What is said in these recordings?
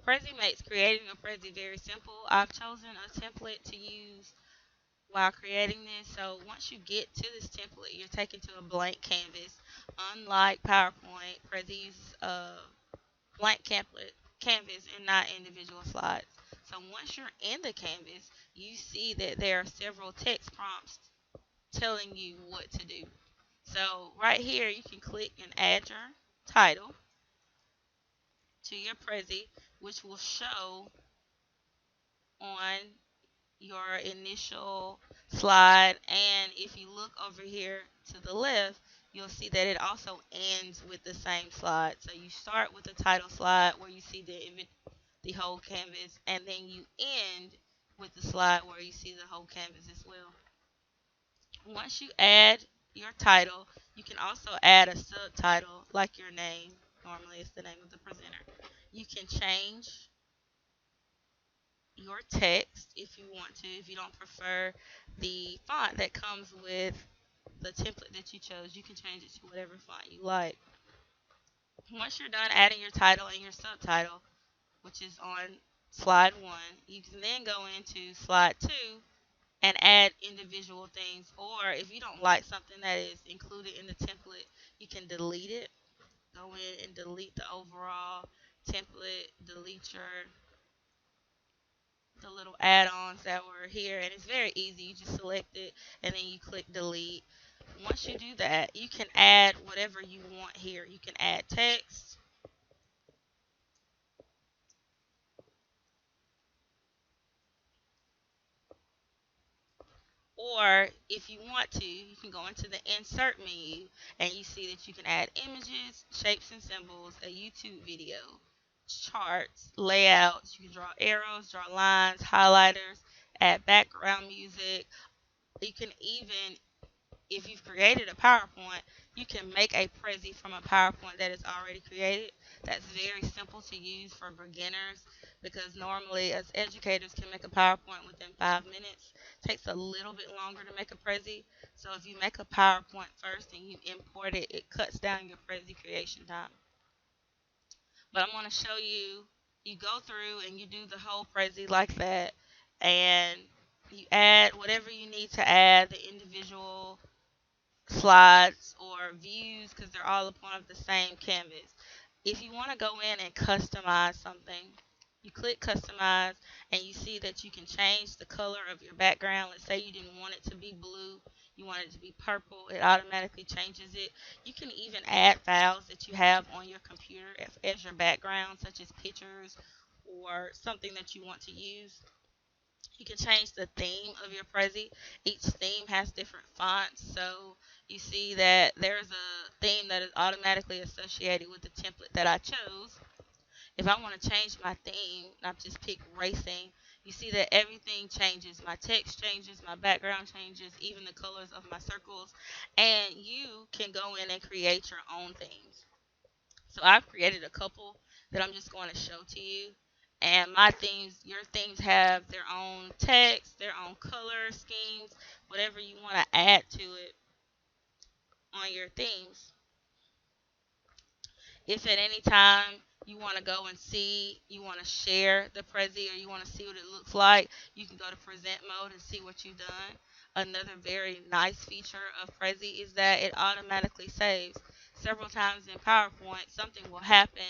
Prezi makes creating a Prezi very simple. I've chosen a template to use while creating this. So once you get to this template, you're taken to a blank canvas. Unlike PowerPoint, Prezi uses a blank canvas and not individual slides. So once you're in the canvas, you see that there are several text prompts telling you what to do. So right here, you can click and add your title to your Prezi, which will show on your initial slide. And if you look over here to the left, you'll see that it also ends with the same slide. So you start with the title slide where you see the whole canvas, and then you end with the slide where you see the whole canvas as well. Once you add your title, you can also add a subtitle like your name. Normally, it's the name of the presenter. You can change your text if you want to. If you don't prefer the font that comes with the template that you chose, you can change it to whatever font you like. Once you're done adding your title and your subtitle, which is on slide 1, you can then go into slide 2 and add individual things. Or if you don't like something that is included in the template, you can delete it. Go in and delete the overall template, delete the little add-ons that were here, and it's very easy. You just select it and then you click delete. Once you do that, you can add whatever you want here. You can add text, or if you want to, you can go into the insert menu and you see that you can add images, shapes and symbols, a YouTube video, charts, layouts. You can draw arrows, draw lines, highlighters, add background music. You can even, if you've created a PowerPoint, you can make a Prezi from a PowerPoint that is already created. That's very simple to use for beginners because normally as educators can make a PowerPoint within 5 minutes. It takes a little bit longer to make a Prezi. So if you make a PowerPoint first and you import it, it cuts down your Prezi creation time. But I'm going to show you, you go through and you do the whole Prezi like that, and you add whatever you need to add, the individual slides or views, because they're all a part of the same canvas. If you want to go in and customize something, you click customize and you see that you can change the color of your background. Let's say you didn't want it to be blue, you want it to be purple, it automatically changes it. You can even add files that you have on your computer as your background, such as pictures or something that you want to use. You can change the theme of your Prezi. Each theme has different fonts. So you see that there's a theme that is automatically associated with the template that I chose. If I want to change my theme, I've just picked racing. You see that everything changes. My text changes, my background changes, even the colors of my circles. And you can go in and create your own themes. So I've created a couple that I'm just going to show to you. And my themes, your themes have their own text, their own color schemes, whatever you want to add to it on your themes. If at any time you want to go and see, you want to share the Prezi or you want to see what it looks like, you can go to present mode and see what you've done. Another very nice feature of Prezi is that it automatically saves. Several times in PowerPoint, something will happen,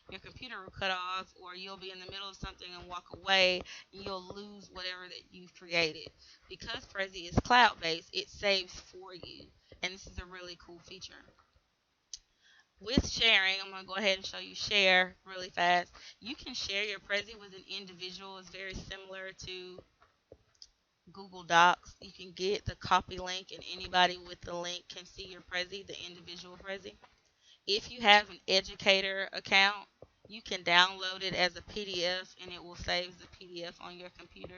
your computer will cut off, or you'll be in the middle of something and walk away, and you'll lose whatever that you've created. Because Prezi is cloud based, it saves for you, and this is a really cool feature. With sharing, I'm going to go ahead and show you share really fast. You can share your Prezi with an individual. It's very similar to Google Docs. You can get the copy link, and anybody with the link can see your Prezi, the individual Prezi. If you have an educator account, you can download it as a PDF and it will save the PDF on your computer.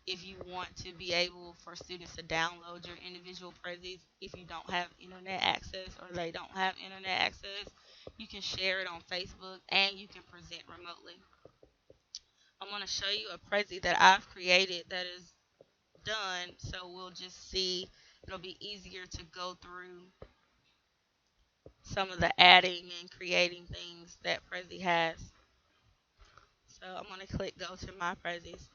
If you want to be able for students to download your individual Prezis, if you don't have internet access or they don't have internet access, you can share it on Facebook and you can present remotely. I'm going to show you a Prezi that I've created that is done, so we'll just see. It'll be easier to go through some of the adding and creating things that Prezi has. So I'm going to click go to my Prezis,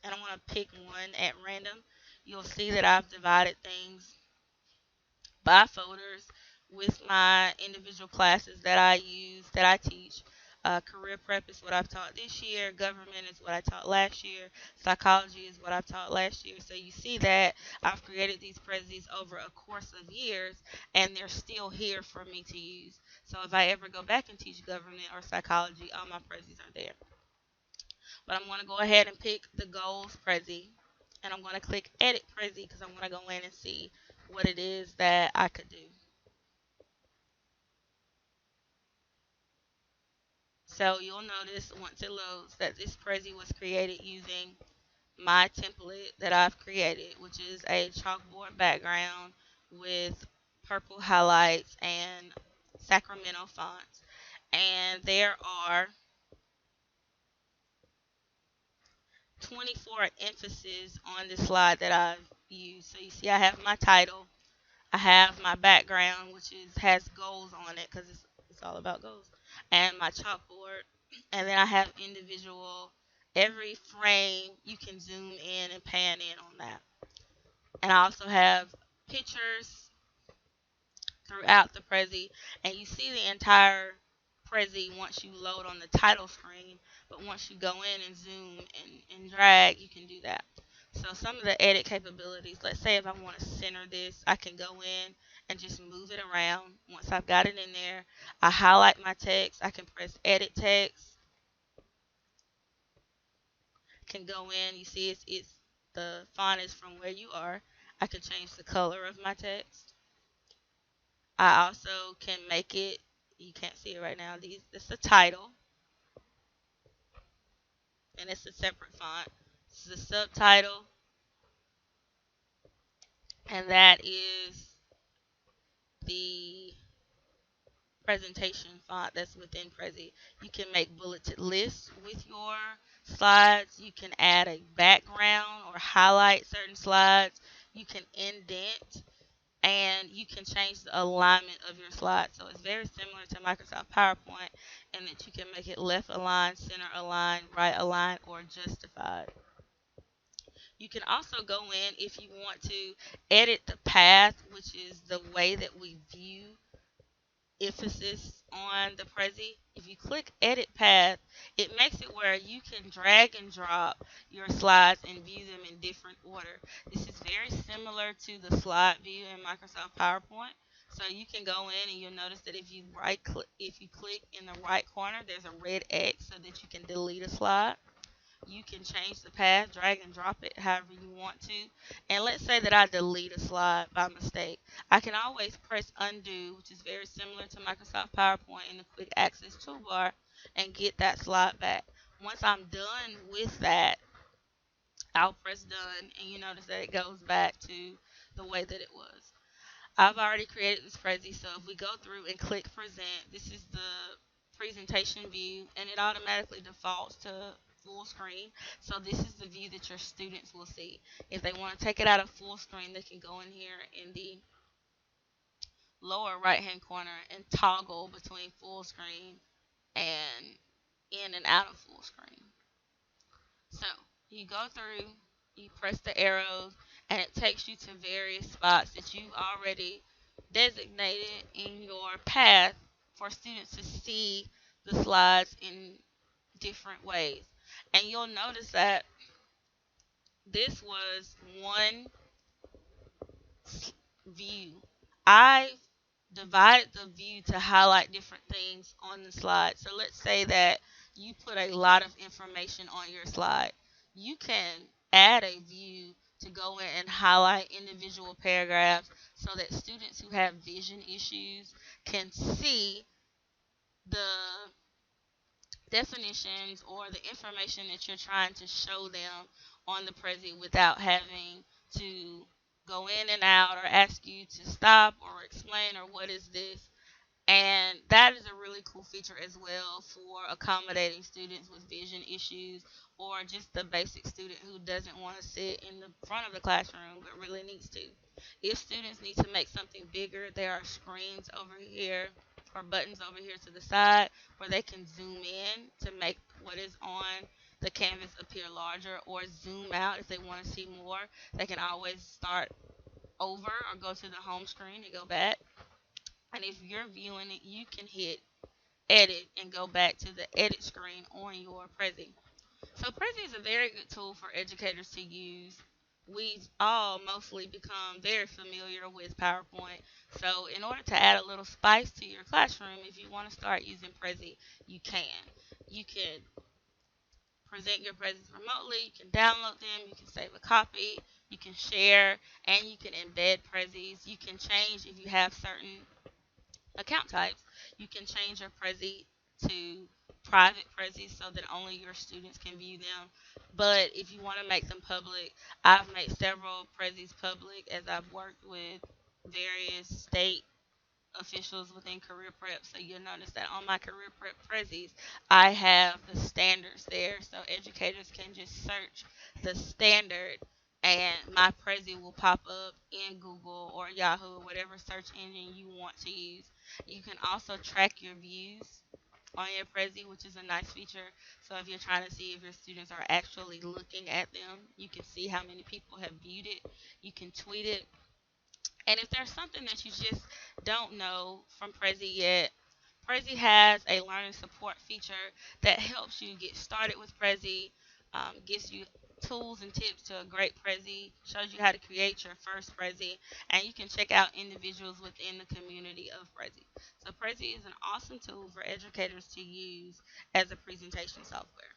and I'm going to pick one at random. You'll see that I've divided things by folders with my individual classes that I use, that I teach. Career prep is what I've taught this year. Government is what I taught last year. Psychology is what I've taught last year. So you see that I've created these Prezis over a course of years, and they're still here for me to use. So if I ever go back and teach government or psychology, all my Prezis are there. But I'm going to go ahead and pick the goals Prezi, and I'm going to click edit Prezi because I want to go in and see what it is that I could do. So you'll notice once it loads that this Prezi was created using my template that I've created, which is a chalkboard background with purple highlights and Sacramento fonts. And there are 24 emphasis on this slide that I've used. So you see I have my title, I have my background, which is has goals on it because it's all about goals, and my chalkboard, and then I have individual. Every frame you can zoom in and pan in on that, and I also have pictures throughout the Prezi, and you see the entire Prezi once you load on the title screen. But once you go in and zoom and drag, you can do that. So some of the edit capabilities, let's say if I want to center this, I can go in and just move it around. Once I've got it in there, I highlight my text. I can press edit text, can go in. You see it's the font is from where you are. I can change the color of my text. I also can make it, you can't see it right now, it's the title, and it's a separate font. This is the subtitle, and that is the presentation font that's within Prezi. You can make bulleted lists with your slides. You can add a background or highlight certain slides. You can indent, and you can change the alignment of your slides. So it's very similar to Microsoft PowerPoint in that you can make it left aligned, center aligned, right aligned, or justified. You can also go in if you want to edit the path, which is the way that we view emphasis on the Prezi. If you click edit path, it makes it where you can drag and drop your slides and view them in different order. This is very similar to the slide view in Microsoft PowerPoint. So you can go in and you'll notice that if you click in the right corner, there's a red X so that you can delete a slide. You can change the path, drag and drop it however you want to. And let's say that I delete a slide by mistake. I can always press undo, which is very similar to Microsoft PowerPoint in the quick access toolbar, and get that slide back. Once I'm done with that, I'll press done, and you notice that it goes back to the way that it was. I've already created this Prezi, so if we go through and click present, this is the presentation view, and it automatically defaults to full screen. So this is the view that your students will see. If they want to take it out of full screen, they can go in here in the lower right hand corner and toggle between full screen and in and out of full screen. So you go through, you press the arrows, and it takes you to various spots that you've already designated in your path for students to see the slides in different ways. And you'll notice that this was one view. I divided the view to highlight different things on the slide. So let's say that you put a lot of information on your slide. You can add a view to go in and highlight individual paragraphs so that students who have vision issues can see the definitions or the information that you're trying to show them on the Prezi without having to go in and out or ask you to stop or explain or what is this. And that is a really cool feature as well for accommodating students with vision issues or just the basic student who doesn't want to sit in the front of the classroom but really needs to. If students need to make something bigger, there are screens over here or buttons over here to the side where they can zoom in to make what images on the canvas appear larger or zoom out if they want to see more. They can always start over or go to the home screen and go back. And if you're viewing it, you can hit edit and go back to the edit screen on your Prezi. So Prezi is a very good tool for educators to use. We all mostly become very familiar with PowerPoint. So in order to add a little spice to your classroom, if you want to start using Prezi, you can. You can present your presents remotely, you can download them, you can save a copy, you can share, and you can embed Prezis. You can change if you have certain account types. You can change your Prezi to private Prezis so that only your students can view them. But if you want to make them public, I've made several Prezis public as I've worked with various state officials within career prep. So you'll notice that on my career prep Prezis, I have the standards there. So educators can just search the standard and my Prezi will pop up in Google or Yahoo or whatever search engine you want to use. You can also track your views on your Prezi, which is a nice feature. So if you're trying to see if your students are actually looking at them, you can see how many people have viewed it. You can tweet it. And if there's something that you just don't know from Prezi yet, Prezi has a learning support feature that helps you get started with Prezi, gives you tools and tips to a great Prezi, shows you how to create your first Prezi, and you can check out individuals within the community of Prezi. So Prezi is an awesome tool for educators to use as a presentation software.